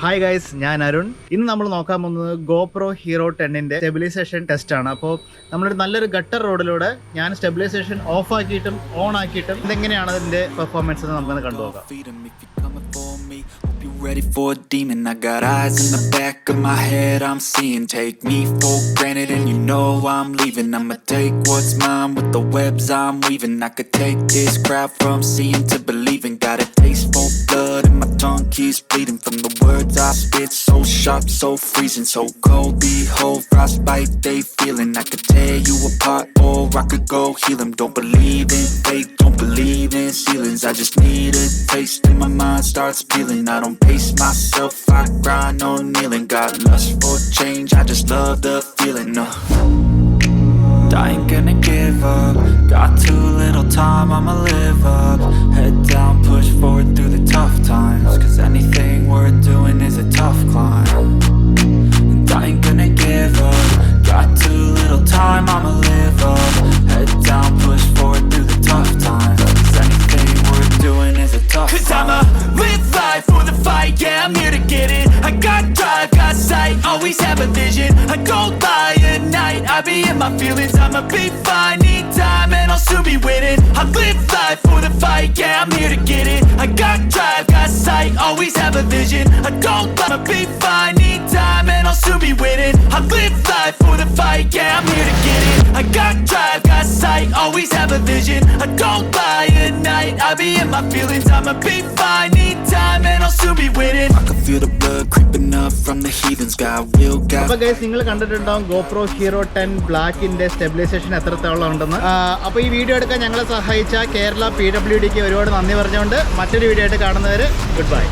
Hi guys, ഞാൻ അരുൺ. ഇന്ന് നമ്മൾ നോക്കാൻ പോകുന്നത് GoPro Hero 10ന്റെ സ്റ്റെബിലൈസേഷൻ ടെസ്റ്റ് ആണ്. അപ്പോൾ നമ്മളൊരു നല്ലൊരു ഗട്ടർ റോഡിലൂടെ ഞാൻ സ്റ്റെബിലൈസേഷൻ ഓഫ് ആക്കിയിട്ടും ഓൺ ആക്കിയിട്ടും ഇതെങ്ങനെയാണ് അതിന്റെ പെർഫോമൻസ് എന്ന് നമുക്കൊന്ന് കണ്ടുനോക്കാം. Ready for a demon, I got eyes in the back of my head, I'm seeing. Take me for granted and you know I'm leaving. I'ma take what's mine with the webs I'm weaving. I could take this crowd from seeing to believing. Got a taste for blood and my tongue keeps bleeding. From the words I spit, so sharp, so freezing. So cold, behold, frostbite they feeling. I could tear you apart or I could go heal them. Don't believe in fate, don't believe in ceilings. I just need a taste and my mind starts peeling. I don't pace myself, I grind on kneeling. Got lust for change, I just love the feeling. I ain't gonna give up. Got too little time, I'ma live up. Head down, push forward through the tough times. Cause anything worth doing is a tough climb. And I ain't gonna give up. Got too little time, I'ma live up. Head down, push forward through the tough times. Cause anything worth doing is a tough climb. Cause I'ma live life for the fight, yeah, I'm here to get it. I got drive, got sight, always have a vision. I don't lie at night, I be in my feelings. I'ma be fine, need time and I'll soon be winning. I live life for the fight, yeah, I'm here to get it. I got drive, got sight, always have a vision. I don't lie, I'ma be fine, need time and I'll soon be winning. I live life for the fight, yeah, I'm here to get it. I got drive, got sight, always have a vision. I don't lie at night, I be in my feelings. I'ma be fine, need time and I'll soon be winning. I can feel the blood creeping up from the heathens. Got will got. അപ്പോൾ guys, നിങ്ങൾ കണ്ടിട്ടുണ്ടാവും GoPro Hero 10 ബ്ലാക്കിന്റെ stabilisation എത്രത്തോളം ഉണ്ടെന്ന്. അപ്പോൾ ഈ video എടുക്കാൻ ഞങ്ങളെ സഹായിച്ച കേരള PWDക്ക് ഒരുപാട് നന്ദി പറഞ്ഞുകൊണ്ട് മറ്റൊരു വീഡിയോ ആയിട്ട് കാണുന്നവരെ ഗുഡ് ബൈ.